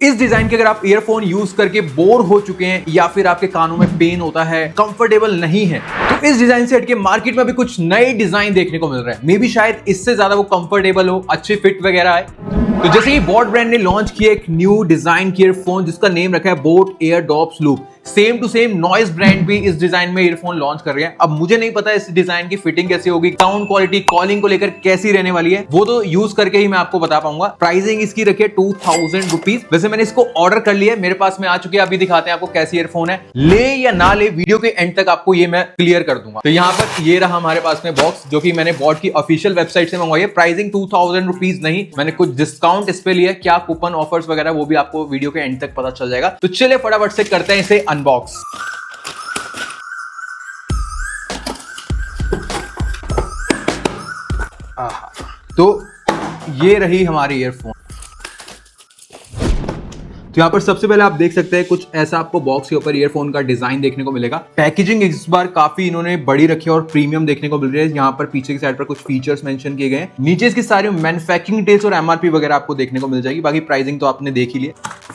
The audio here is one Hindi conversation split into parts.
इस डिजाइन के अगर आप ईयरफोन यूज करके बोर हो चुके हैं या फिर आपके कानों में पेन होता है, कंफर्टेबल नहीं है, तो इस डिजाइन से हटके मार्केट में अभी कुछ नए डिजाइन देखने को मिल रहा है। मे बी शायद इससे ज्यादा वो कंफर्टेबल हो, अच्छे फिट वगैरह आए। तो जैसे ही बोट ब्रांड ने लॉन्च किया एक न्यू डिजाइन की ईयरफोन जिसका नेम रखा है Boat Airdopes loop, same to same Noise brand भी इस डिजाइन में ईयरफोन लॉन्च कर रहे हैं। अब मुझे नहीं पता इस डिजाइन की फिटिंग कैसी होगी, साउंड क्वालिटी, कॉलिंग को लेकर कैसी रहने वाली है, वो तो यूज करके ही मैं आपको बता पाऊंगा। प्राइसिंग इसकी रखी है 2000 रुपीज। वैसे मैंने इसको ऑर्डर कर लिया है, मेरे पास में आ चुकी है। अभी दिखाते हैं आपको कैसी ईयरफोन है, ले या ना ले वीडियो के एंड तक आपको ये मैं क्लियर कर दूंगा। तो यहाँ पर ये रहा हमारे पास में बॉक्स जो कि मैंने बोट की ऑफिशियल वेबसाइट से मंगवाई है। प्राइसिंग 2000 रुपीज नहीं, मैंने कुछ डिस्काउंट इस पे लिया, क्या कूपन ऑफर्स वगैरह वो भी आपको वीडियो के एंड तक पता चल जाएगा। तो चलिए फटाफट से करते हैं इसे अनबॉक्स। तो ये रही हमारी ईयरफोन। तो यहां पर सबसे पहले आप देख सकते हैं कुछ ऐसा आपको बॉक्स के ऊपर ईयरफोन का डिजाइन देखने को मिलेगा। पैकेजिंग इस बार काफी इन्होंने बड़ी रखी है और प्रीमियम देखने को मिल रही है। यहाँ पर पीछे की साइड पर कुछ फीचर्स मेंशन किए गए हैं। नीचे इसकी सारी मैन्युफैक्चरिंग डिटेल्स और एमआरपी वगैरह आपको देखने को मिल जाएगी। बाकी प्राइसिंग तो आपने देख ही लिया।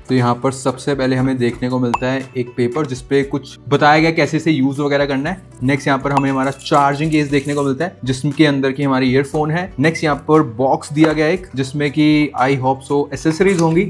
तो यहाँ पर सबसे पहले हमें देखने को मिलता है एक पेपर जिसपे कुछ बताया गया कैसे इसे यूज वगैरह करना है। नेक्स्ट यहाँ पर हमें हमारा चार्जिंग केस देखने को मिलता है जिसके अंदर की हमारी ईयरफोन है। नेक्स्ट यहाँ पर बॉक्स दिया गया एक जिसमें कि आई होप सो एसेसरीज होंगी।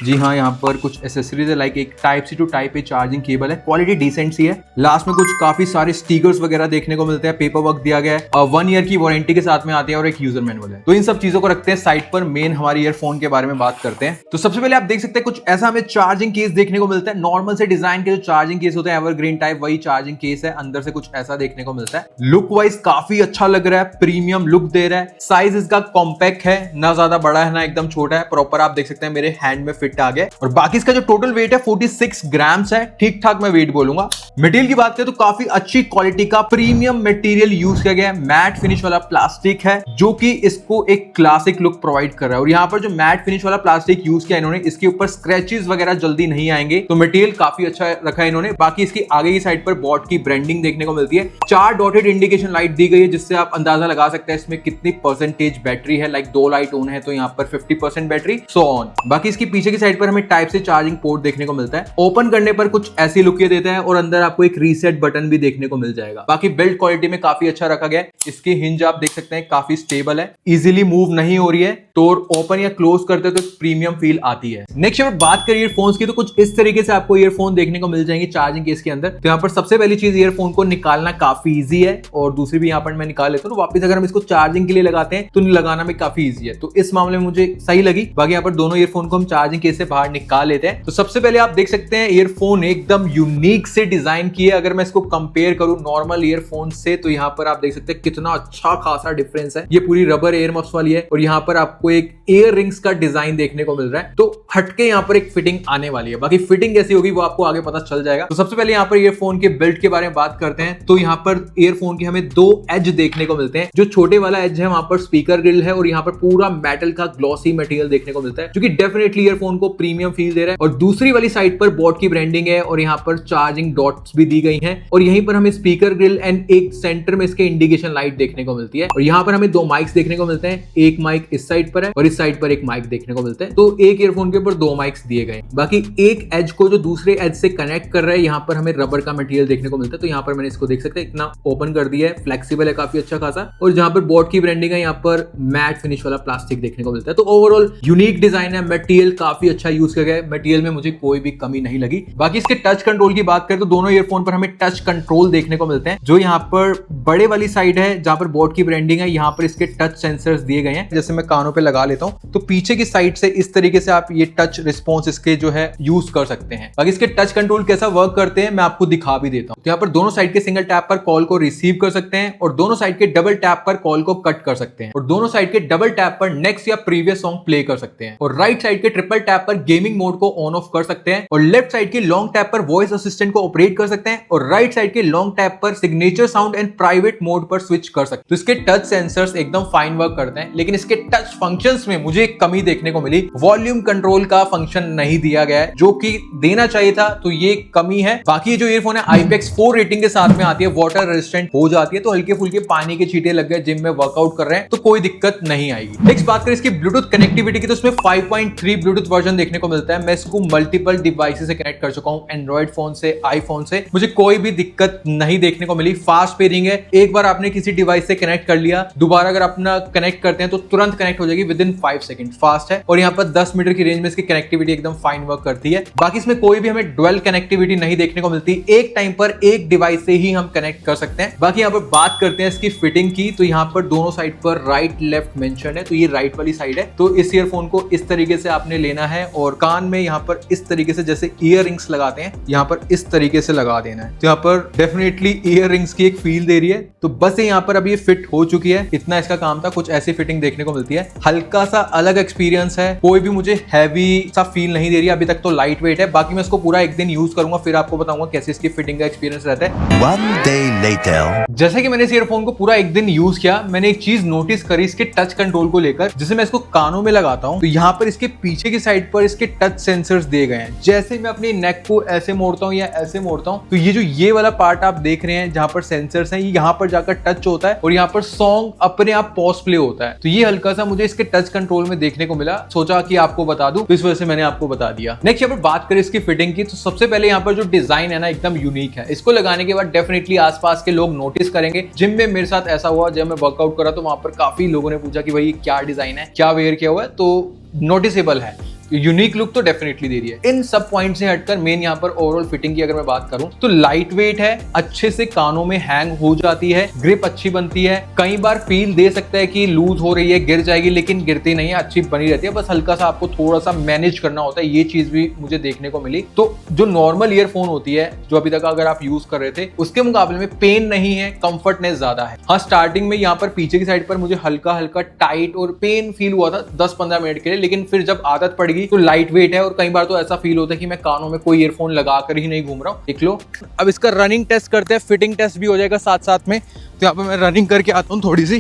जी हाँ, यहाँ पर कुछ एसेसरीज है, लाइक एक type C to type A charging cable है, क्वालिटी डिसेंट सी है। लास्ट में कुछ काफी सारे स्टिकर्स वगैरह देखने को मिलते हैं। पेपर वर्क दिया गया है, 1 ईयर की वारंटी के साथ में आती है और एक यूजर मैनुअल है। तो इन सब चीजों को रखते हैं साइड पर, मेन हमारी ईयरफोन के बारे में बात करते हैं। तो सबसे पहले आप देख सकते हैं कुछ ऐसा हमें चार्जिंग केस देखने को मिलता है। नॉर्मल से डिजाइन के जो चार्जिंग केस होते हैं एवरग्रीन टाइप, वही चार्जिंग केस है। अंदर से कुछ ऐसा देखने को मिलता है। लुक वाइज काफी अच्छा लग रहा है, प्रीमियम लुक दे रहा है। साइज इसका कॉम्पैक्ट है, ना ज्यादा बड़ा है ना एकदम छोटा है, प्रॉपर आप देख सकते हैं मेरे हैंड में फिट आ गया। और बाकी इसका जो टोटल वेट है 46 ग्राम्स है, ठीक ठाक मैं वेट बोलूंगा। मटेरियल की बात करें तो काफी अच्छी क्वालिटी का प्रीमियम मटेरियल यूज किया गया है। मैट फिनिश वाला प्लास्टिक है जो कि इसको एक क्लासिक लुक प्रोवाइड कर रहा है। और यहाँ पर जो मैट फिनिश वाला प्लास्टिक यूज किया इन्होंने, इसके ऊपर स्क्रैचेस वगैरह जल्दी नहीं आएंगे। तो मटेरियल काफी अच्छा रखा है इन्होंने। बाकी इसकी आगे की साइड पर बोट की ब्रांडिंग देखने को मिलती है। 4 डॉटेड इंडिकेशन लाइट दी गई है जिससे आप अंदाजा लगा सकते हैं इसमें कितनी परसेंटेज बैटरी है। लाइक 2 लाइट ऑन है तो यहाँ पर 50% बैटरी, सो ऑन। बाकी इसकी पीछे की साइड पर हमें टाइप से चार्जिंग पोर्ट देखने को मिलता है। ओपन करने पर कुछ ऐसी लुक देता है और अंदर आपको एक रीसेट बटन भी देखने को मिल जाएगा। बाकी बिल्ड क्वालिटी में काफी अच्छा रखा गया है। इसकी हिंज आप देख सकते हैं काफी स्टेबल है, इजीली मूव नहीं हो रही है। तो ओपन या क्लोज करते तो प्रीमियम फील आती है। नेक्स्ट अगर बात करें ईयरफोन्स की तो कुछ इस तरीके से आपको ईयरफोन देखने को मिल जाएंगे चार्जिंग केस के अंदर। तो यहाँ पर सबसे पहली चीज ईयरफोन को निकालना काफी इजी है और दूसरी भी यहाँ पर मैं निकाल लेता हूँ। तो वापस अगर हम इसको चार्जिंग के लिए लगाते हैं तो लगाना में काफी इजी है। तो इस मामले में मुझे सही लगी। बाकी यहाँ पर दोनों ईयरफोन को हम चार्जिंग केस से बाहर निकाल लेते हैं। तो सबसे पहले आप देख सकते हैं ईयरफोन एकदम यूनिक से डिजाइन किया। अगर मैं इसको कंपेयर करूं नॉर्मल ईयरफोन से तो यहाँ पर आप देख सकते हैं कितना अच्छा खासा डिफरेंस है। ये पूरी रबर एयर मफ्स वाली है और यहाँ पर आपको एक एयर रिंग्स का डिजाइन देखने को मिल रहा है। तो हटके यहाँ पर एक फिटिंग आने वाली है। बाकी फिटिंग कैसी होगी वो आपको आगे पता चल जाएगा। तो सबसे पहले यहाँ पर ईयरफोन के बिल्ड के बारे में बात करते हैं। तो यहाँ पर ईयरफोन के हमें 2 एज देखने को मिलते हैं। जो छोटे वाला एज है वहां पर स्पीकर ग्रिल है और यहाँ पर पूरा मेटल का ग्लॉसी मटेरियल देखने को मिलता है जो कि डेफिनेटली ईयरफोन को प्रीमियम फील दे रहा है। और दूसरी वाली साइड पर बोट की ब्रांडिंग है और यहाँ पर चार्जिंग डॉट्स भी दी गई हैं। और यहीं पर हमें स्पीकर ग्रिल एंड एक सेंटर में इसके इंडिकेशन लाइट देखने को मिलती है। और यहाँ पर हमें 2 माइक्स देखने को मिलते हैं। एक माइक इस साइड पर है और इस साइड पर एक माइक देखने को मिलता है। तो एक ईयरफोन के ऊपर 2 माइक्स दिए गए। बाकी एक एज को जो दूसरे एज से कनेक्ट कर रहा है यहाँ पर हमें रबर का मटेरियल देखने को मिलता है। तो यहाँ पर मैंने इसको देख सकते हैं इतना ओपन कर दिया है, फ्लेक्सिबल है काफी अच्छा खासा। और जहाँ पर बोट की ब्रांडिंग है यहाँ पर मैट फिनिश वाला प्लास्टिक देखने को मिलता है। तो ओवरऑल यूनिक डिजाइन है। मटेरियल काफी अच्छा यूज किया गया है। मटेरियल में मुझे कोई भी कमी नहीं लगी। बाकी इसके टच कंट्रोल की बात करें तो दोनों ईयरफोन पर हमें टच कंट्रोल देखने को मिलते हैं। जो यहाँ पर बड़े वाली साइड है जहां पर बोट की ब्रांडिंग है यहाँ पर इसके टच सेंसर्स दिए गए हैं। जैसे मैं कानों पे लगा लेता हूं तो पीछे की साइड से इस तरीके से आप ये टच रिस्पॉन्स इसके जो है यूज कर सकते हैं। बाकी इसके टच कंट्रोल कैसा वर्क करते हैं मैं आपको दिखा भी देता हूं। तो यहाँ पर दोनों साइड के सिंगल टैप पर कॉल को रिसीव कर सकते हैं और दोनों साइड के डबल टैप पर कॉल को कट कर सकते हैं और दोनों साइड के डबल टैप पर नेक्स्ट या प्रीवियस सॉन्ग प्ले कर सकते हैं और राइट साइड के ट्रिपल टैप पर गेमिंग मोड को ऑन ऑफ कर सकते हैं और लेफ्ट साइड के लॉन्ग टैप पर वॉइस असिस्टेंट को ऑपरेट कर सकते हैं और राइट साइड के लॉन्ग टैप पर signature sound and private mode पर स्विच कर सकते हैं। तो इसके टच सेंसर्स एकदम फाइन वर्क करते हैं लेकिन इसके टच फंक्शंस में मुझे एक कमी देखने को मिली, वॉल्यूम कंट्रोल का फंक्शन नहीं दिया गया है जो कि देना चाहिए था, तो ये कमी है। बाकी जो ईयरफोन है IPX 4 रेटिंग के साथ में आती है, वाटर रेजिस्टेंट हो जाती है, तो हल्के फुल्के पानी के छींटे लग गए, जिम में वर्कआउट कर रहे हैं तो कोई दिक्कत नहीं आएगी। नेक्स्ट बात करें इसकी ब्लूटूथ कनेक्टिविटी की, तो इसमें 5.3 ब्लूटूथ वर्जन देखने को मिलता है। मैं इसको मल्टीपल डिवाइसेस से कनेक्ट कर चुका हूं, एंड्रॉइड फोन से, आईफोन से, मुझे कोई भी दिक्कत नहीं देखने को मिली। फास्ट पेयरिंग है, एक बार आपने किसी डिवाइस से कनेक्ट कर लिया, दोबारा अगर अपना कनेक्ट करते हैं तो तुरंत कनेक्ट हो जाएगी विद इन 5 सेकंड, फास्ट है। और यहाँ पर 10 मीटर की रेंज में इसकी कनेक्टिविटी एकदम फाइन वर्क करती है। बाकी इसमें कोई भी हमें डुअल कनेक्टिविटी नहीं देखने को मिलती, एक टाइम पर एक डिवाइस से ही हम कनेक्ट कर सकते हैं। बाकी यहाँ पर बात करते हैं इसकी फिटिंग की, तो यहाँ पर दोनों साइड पर राइट लेफ्ट मेंशन है, तो ये राइट वाली साइड है। तो इस ईयरफोन को इस तरीके से आपने लेना है और कान में यहाँ पर इस तरीके से जैसे ईयर रिंग्स लगाते हैं, यहाँ पर इस तरीके से लगा देना है। तो यहाँ पर डेफिनेटली ईयर रिंग्स की एक फील दे रही है। तो बस यहाँ पर अभी ये फिट हो चुकी है, इतना इसका काम था। कुछ ऐसी फिटिंग देखने को मिलती है, हल्का सा अलग एक्सपीरियंस है, कोई भी मुझे हैवी सा फील नहीं दे रही। अभी तक तो लाइट वेट है। बाकी मैं इसको पूरा एक दिन यूज करूंगा, फिर आपको बताऊंगा कैसे इसकी फिटिंग का एक्सपीरियंस रहता है। One day later. जैसे कि मैंने इस ईयरफोन को पूरा एक दिन यूज किया, मैंने एक चीज नोटिस करी इसके टच कंट्रोल को लेकर। जैसे मैं इसको कानों में लगाता हूं तो यहाँ पर इसके पीछे की साइड पर इसके टच सेंसर्स दिए गए हैं। जैसे मैं अपनी नेक को ऐसे मोड़ता हूं या ऐसे मोड़ता हूं, तो ये जो ये वाला पार्ट आप देख रहे हैं जहां पर सेंसर्स हैं, यहाँ पर जाकर टच होता है और यहाँ पर सॉन्ग अपने आप पॉज प्ले होता है। तो ये हल्का सा मुझे इसके टच कंट्रोल में देखने को मिला, सोचा कि आपको बता दूं, तो इस वजह से मैंने आपको बता दिया। नेक्स्ट यहाँ पर बात करें इसकी फिटिंग की, तो सबसे पहले यहाँ पर जो डिजाइन है ना एकदम यूनिक है। इसको लगाने के बाद डेफिनेटली आसपास के लोग नोटिस करेंगे। जिम में मेरे साथ ऐसा हुआ, जब मैं वर्कआउट करा तो वहां पर काफी लोगों ने पूछा कि भाई क्या डिजाइन है, क्या वेयर किया हुआ है, तो नोटिसेबल है, यूनिक लुक तो डेफिनेटली दे रही है। इन सब पॉइंट से हटकर मेन यहाँ पर ओवरऑल फिटिंग की अगर मैं बात करूं तो लाइट वेट है, अच्छे से कानों में हैंग हो जाती है, ग्रिप अच्छी बनती है। कई बार फील दे सकता है कि लूज हो रही है, गिर जाएगी, लेकिन गिरती नहीं है, अच्छी बनी रहती है। बस हल्का सा आपको थोड़ा सा मैनेज करना होता है, ये चीज भी मुझे देखने को मिली। तो जो नॉर्मल ईयरफोन होती है जो अभी तक अगर आप यूज कर रहे थे, उसके मुकाबले में पेन नहीं है, कंफर्टनेस ज्यादा है। हाँ, स्टार्टिंग में यहाँ पर पीछे की साइड पर मुझे हल्का हल्का टाइट और पेन फील हुआ था 10-15 मिनट के लिए, लेकिन फिर जब आदत पड़ गई तो लाइट वेट है। और कई बार तो ऐसा फील होता है कि मैं कानों में कोई ईयरफोन लगाकर ही नहीं घूम रहा हूं। देख लो, अब इसका रनिंग टेस्ट करते हैं, फिटिंग टेस्ट भी हो जाएगा साथ साथ में। तो यहाँ पे मैं रनिंग करके आता हूं थोड़ी सी।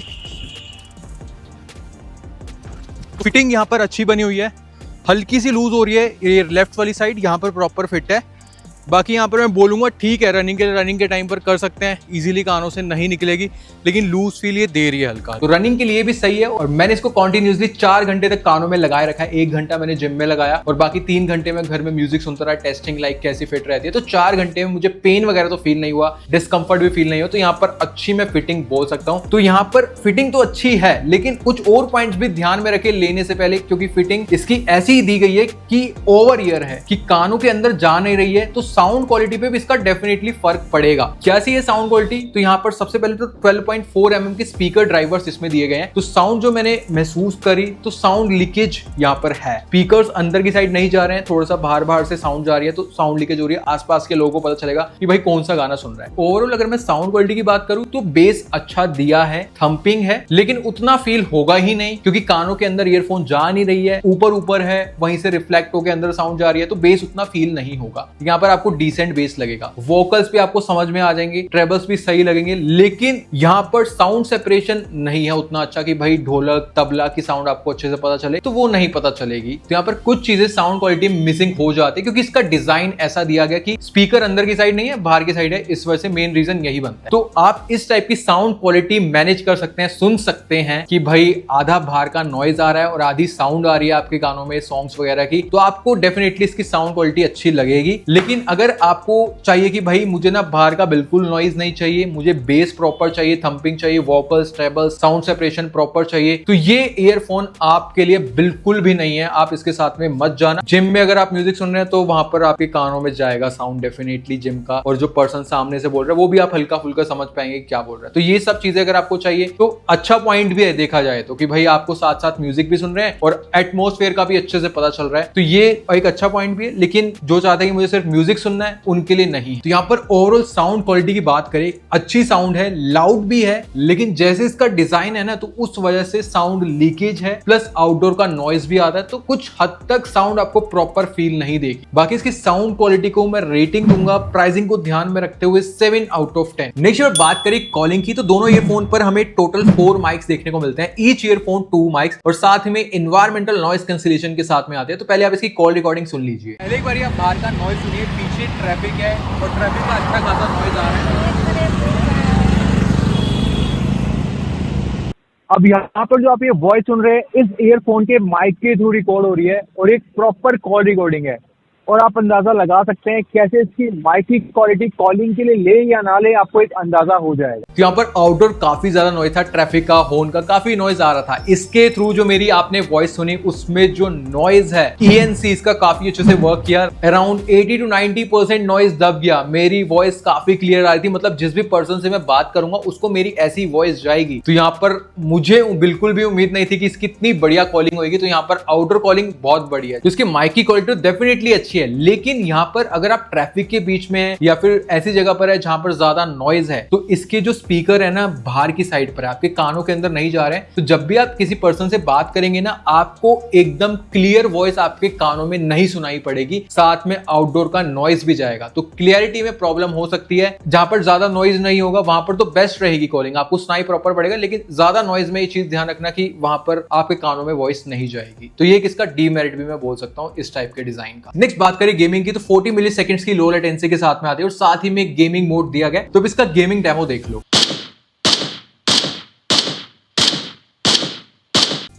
फिटिंग यहाँ पर अच्छी बनी हुई है, हल्की सी लूज हो रही है ये लेफ्ट वाली साइड, यहाँ पर प्रॉपर फिट है। बाकी यहाँ पर मैं बोलूंगा ठीक है, रनिंग के टाइम पर कर सकते हैं, इजीली कानों से नहीं निकलेगी, लेकिन लूज फील ये दे रही है हल्का, तो रनिंग के लिए भी सही है। और मैंने इसको कंटिन्यूअसली 4 घंटे तक कानों में लगाए रखा है। 1 घंटा मैंने जिम में लगाया और बाकी 3 घंटे में घर में म्यूजिक सुनता रहा, टेस्टिंग लाइक कैसी फिट रहती है। तो 4 घंटे में मुझे पेन वगैरह तो फील नहीं हुआ, डिस्कंफर्ट भी फील नहीं हुआ। तो यहाँ पर अच्छी मैं फिटिंग बोल सकता हूँ। तो यहाँ पर फिटिंग तो अच्छी है, लेकिन कुछ और पॉइंट्स भी ध्यान में रखे लेने से पहले, क्योंकि फिटिंग इसकी ऐसी ही दी गई है कि ओवर ईयर है, कि कानों के अंदर जा नहीं रही है। तो साउंड क्वालिटी पे भी इसका डेफिनेटली फर्क पड़ेगा। कैसी है साउंड क्वालिटी, तो यहाँ पर सबसे पहले तो 12.4 mm के स्पीकर ड्राइवर्स इसमें दिए गए हैं। तो साउंड जो मैंने महसूस करी, तो साउंड लीकेज यहाँ पर है, स्पीकर्स अंदर की साइड नहीं जा रहे हैं, थोड़ा सा बाहर से साउंड जा रही है, तो साउंड लीकेज हो रही है। आसपास के लोगों को पता चलेगा कि भाई कौन सा गाना सुन रहा है। ओवरऑल अगर मैं साउंड क्वालिटी की बात करूं तो बेस अच्छा दिया है, थंपिंग है, लेकिन उतना फील होगा ही नहीं, क्योंकि कानों के अंदर ईयरफोन जा नहीं रही है, ऊपर है, वहीं से रिफ्लेक्ट होकर अंदर साउंड जा रही है, तो बेस उतना फील नहीं होगा। यहाँ पर आपको डिसेंट बेस लगेगा, वोकल्स भी आपको समझ में आ जाएंगे, ट्रेबल्स भी सही लगेंगे, लेकिन यहाँ पर साउंड सेपरेशन नहीं है उतना अच्छा कि भाई ढोलक तबला की साउंड आपको अच्छे से पता चले, तो वो नहीं पता चलेगी। तो यहाँ पर कुछ चीजें साउंड क्वालिटी मिसिंग हो जाती है, क्योंकि इसका डिजाइन ऐसा दिया गया कि स्पीकर अंदर की साइड नहीं है, बाहर की साइड है, इस वजह से मेन रीजन यही बनता है। तो आप इस टाइप की साउंड क्वालिटी मैनेज कर सकते हैं, सुन सकते हैं कि भाई आधा बाहर का नॉइज आ रहा है और आधी साउंड आ रही है आपके कानों में सॉन्ग्स वगैरह की, तो आपको डेफिनेटली इसकी साउंड क्वालिटी अच्छी लगेगी। लेकिन अगर आपको चाहिए कि भाई मुझे ना बाहर का बिल्कुल नॉइज नहीं चाहिए, मुझे बेस प्रॉपर चाहिए, थंपिंग चाहिए, vocals, trebles, sound separation proper चाहिए, तो ये ईयरफोन आपके लिए बिल्कुल भी नहीं है। आप इसके साथ में मत जाना। जिम में अगर आप म्यूजिक सुन रहे हैं तो वहां पर आपके कानों में जाएगा साउंड डेफिनेटली जिम का, और जो पर्सन सामने से बोल रहा है वो भी आप हल्का फुल्का समझ पाएंगे क्या बोल रहा है। तो ये सब चीजें अगर आपको चाहिए तो अच्छा पॉइंट भी है देखा जाए तो, कि भाई आपको साथ साथ म्यूजिक भी सुन रहे हैं और एटमॉस्फेयर का भी अच्छे से पता चल रहा है, तो ये एक अच्छा पॉइंट भी है। लेकिन जो चाहते हैं कि मुझे सिर्फ म्यूजिक सुनना है उनके लिए नहीं। तो यहाँ पर ओवरऑल साउंड क्वालिटी की बात करें, अच्छी साउंड है, लाउड भी है, लेकिन जैसे इसका डिजाइन है ना तो उस वजह से साउंड लीकेज है, प्लस आउटडोर का नॉइज भी आता है, तो कुछ हद तक साउंड आपको प्रॉपर फील नहीं देगी। बाकी इसकी साउंड क्वालिटी को मैं रेटिंग दूंगा प्राइसिंग को ध्यान में रखते हुए 7 आउट ऑफ 10। नेक्स्ट अगर बात करें कॉलिंग की, तो दोनों ईयरफोन पर हमें टोटल 4 माइक्स देखने को मिलते हैं, ईच ईयरफोन 2 माइक्स, और साथ में एनवायरमेंटल नॉइज कैंसिलेशन के साथ में आते हैं। तो पहले आप इसकी कॉल रिकॉर्डिंग सुन लीजिए। पहले एक बार आप बाहर का नॉइज सुनिए, पीछे ट्रैफिक है और ट्रैफिक का अच्छा खासा नॉइज आ रहा है। अब यहाँ पर जो आप ये वॉइस सुन रहे हैं इस ईयरफोन के माइक के थ्रू रिकॉर्ड हो रही है और एक प्रॉपर कॉल रिकॉर्डिंग है, और आप अंदाजा लगा सकते हैं कैसे इसकी माइक की क्वालिटी कॉलिंग के लिए ले या ना ले, आपको एक अंदाजा हो जाएगा। तो यहाँ पर आउटडोर काफी ज्यादा नॉइज था, ट्रैफिक का, हॉर्न का काफी नॉइज आ रहा था। इसके थ्रू जो मेरी आपने वॉइस सुनी उसमें जो नॉइज है ENC इसका काफी अच्छे से वर्क किया, अराउंड 80 to 90% नॉइज दब गया, मेरी वॉइस काफी क्लियर आ रही थी। मतलब जिस भी पर्सन से मैं बात करूंगा उसको मेरी ऐसी वॉइस जाएगी। तो यहाँ पर मुझे बिल्कुल भी उम्मीद नहीं थी कि इसकी इतनी बढ़िया कॉलिंग होगी। तो यहाँ पर आउटडोर कॉलिंग बहुत बढ़िया है, इसकी माइक की क्वालिटी डेफिनेटली अच्छी है, लेकिन यहाँ पर अगर आप ट्रैफिक के बीच में या फिर ऐसी जगह पर है जहां पर ज्यादा नॉइज है, तो इसके जो स्पीकर है ना बाहर की साइड पर है, आपके कानों के अंदर नहीं जा रहे हैं। तो जब भी आप किसी पर्सन से बात करेंगे ना, आपको एकदम क्लियर वॉइस आपके कानों में नहीं सुनाई पड़ेगी, साथ में आउटडोर का नॉइज भी जाएगा। तो क्लियरिटी में प्रॉब्लम हो सकती है। जहां पर ज्यादा नॉइज नहीं होगा वहां पर तो बेस्ट रहेगी कॉलिंग, आपको सुनाई प्रॉपर पड़ेगा, लेकिन ज्यादा नॉइज में ये चीज ध्यान रखना कि वहां पर आपके कानों में वॉइस नहीं जाएगी। तो ये किसका डीमेरिट भी मैं बोल सकता हूं इस टाइप के डिजाइन का। नेक्स्ट बात करें गेमिंग की, तो 40 मिली सेकेंड्स की लो लेटेंसी के साथ में आती है और साथ ही में गेमिंग मोड दिया गया। तो इसका गेमिंग डेमो देख लो।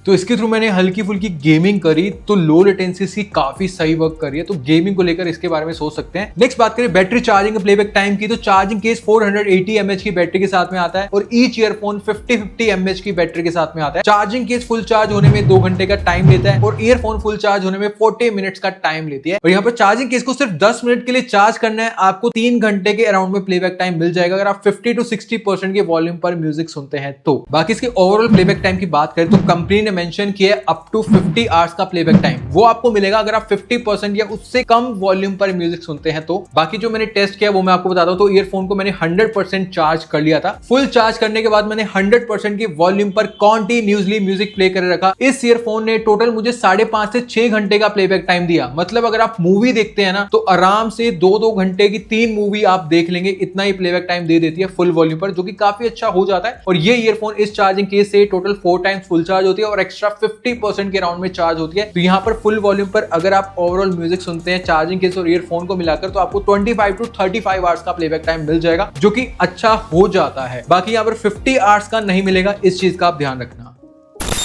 तो इसके थ्रू मैंने हल्की फुल्की गेमिंग करी, तो लो लेटेंसी की काफी सही वर्क कर रही है। तो गेमिंग को लेकर इसके बारे में सोच सकते हैं। नेक्स्ट बात करें बैटरी चार्जिंग प्लेबैक टाइम की, तो चार्जिंग केस 480 mAh की बैटरी के साथ में आता है और ईच ईयरफोन 50 mAh की बैटरी के साथ में आता है। चार्जिंग केस फुल चार्ज होने में 2 घंटे का टाइम लेता है और ईयरफोन फुल चार्ज होने में 40 मिनट्स का टाइम लेती है। और यहाँ पर चार्जिंग केस को सिर्फ 10 मिनट के लिए चार्ज करना है, आपको 3 घंटे के अराउंड में प्लेबैक टाइम मिल जाएगा अगर आप 50 to 60% के वॉल्यूम पर म्यूजिक सुनते हैं। तो बाकी इसके ओवरऑल प्लेबैक टाइम की बात करें तो कंपनी ने मेंशन किया है अप टू 50 आवर्स का प्लेबैक टाइम, वो आपको मिलेगा अगर आप 50% या उससे कम वॉल्यूम पर म्यूजिक सुनते हैं। तो बाकी जो मैंने टेस्ट किया वो मैं आपको बताता हूं। तो ईयरफोन को मैंने 100% चार्ज कर लिया था। फुल चार्ज करने के बाद मैंने 100% की वॉल्यूम पर कॉन्टिन्यूसली म्यूजिक प्ले कर रखा। इस ईयरफोन ने टोटल मुझे 5.5 से 6 घंटे का प्लेबैक टाइम दिया। मतलब अगर आप मूवी देखते हैं ना तो आराम से 2-2 घंटे की 3 मूवी आप देख लेंगे, इतना ही प्लेबैक टाइम दे देती है फुल वॉल्यूम पर, जो कि काफी अच्छा हो जाता है। और ये ईयरफोन इस चार्जिंग केस से टोटल 4 टाइम्स फुल चार्ज होती है और एक्स्ट्रा 50% के राउंड में चार्ज होती है। तो यहाँ पर फुल वॉल्यूम पर अगर आप ओवरऑल म्यूजिक सुनते हैं चार्जिंग केस और ईयरफोन को मिलाकर, तो आपको 25 to 35 आवर्स का प्लेबैक टाइम मिल जाएगा, जो कि अच्छा हो जाता है। बाकी यहाँ पर 50 आवर्स का नहीं मिलेगा, इस चीज का आप ध्यान रखना।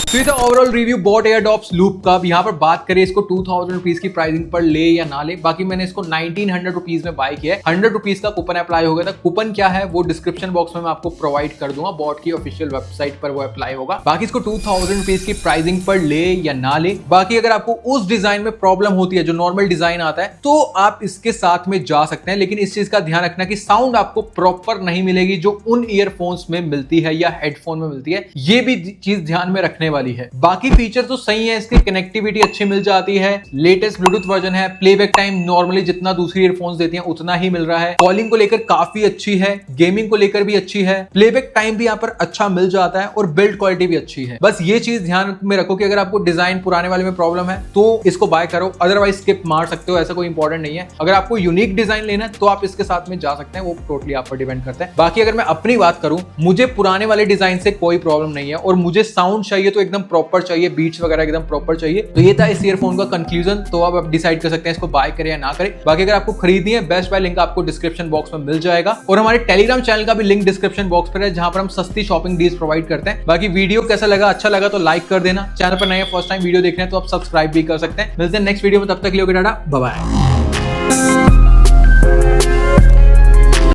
तो ये था overall review boat Airdopes loop का। यहाँ पर बात करें इसको 2000 रुपीज की प्राइसिंग पर ले या ना ले, बाकी मैंने इसको 1900 रुपीज में बाय किया है। 100 रुपीज का कूपन अप्लाई हो गया था। कूपन क्या है वो डिस्क्रिप्शन बॉक्स में मैं आपको प्रोवाइड कर दूंगा, बॉट की ऑफिशियल वेबसाइट पर वो अप्लाई होगा। बाकी इसको 2000 रुपीज की प्राइसिंग पर ले या ना ले। बाकी अगर आपको उस डिजाइन में प्रॉब्लम होती है जो नॉर्मल डिजाइन आता है, तो आप इसके साथ में जा सकते हैं, लेकिन इस चीज का ध्यान रखना कि साउंड आपको प्रॉपर नहीं मिलेगी जो उन ईयरफोन्स में मिलती है या हेडफोन में मिलती है। ये भी चीज ध्यान में रखने वाली है। बाकी फीचर तो सही है, इसकी कनेक्टिविटी अच्छी मिल जाती है, लेटेस्ट ब्लूटूथ वर्जन है, प्लेबैक टाइम नॉर्मली जितना दूसरी ईयरफोन्स देती हैं उतना ही मिल रहा है, कॉलिंग को लेकर काफी अच्छी है, गेमिंग को लेकर भी अच्छी है, प्लेबैक टाइम भी यहाँ पर अच्छा मिल जाता है और बिल्ड क्वालिटी भी अच्छी है। बस ये चीज ध्यान में रखो कि अगर आपको डिजाइन पुराने वाले में प्रॉब्लम है तो इसको बाय करो, अदरवाइज स्किप मार सकते हो, ऐसा कोई इंपॉर्टेंट नहीं है। अगर आपको यूनिक डिजाइन लेना है तो आप इसके साथ में जा सकते हैं, वो टोटली आप पर डिपेंड करता है। बाकी अगर मैं अपनी बात करूं, मुझे पुराने वाले डिजाइन से कोई प्रॉब्लम नहीं है और मुझे साउंड चाहिए तो एकदम प्रॉपर चाहिए, बीट्स वगैरह एकदम प्रॉपर चाहिए। तो ये था इस ईयरफोन का कंक्लूजन। तो आप डिसाइड कर सकते हैं इसको बाय करें या ना करें। बाकी अगर आपको खरीदनी है, बेस्ट बाय लिंक आपको डिस्क्रिप्शन बॉक्स में मिल जाएगा और हमारे टेलीग्राम चैनल का भी लिंक डिस्क्रिप्शन बॉक्स पर है, जहां पर हम सस्ती शॉपिंग डील्स प्रोवाइड करते हैं। बाकी वीडियो कैसा लगा, अच्छा लगा तो लाइक कर देना। चैनल पर नए फर्स्ट टाइम वीडियो देख रहे हैं तो आप सब्सक्राइब भी कर सकते हैं। मिलते हैं नेक्स्ट वीडियो में, तब तक के लिए टाटा बाय बाय।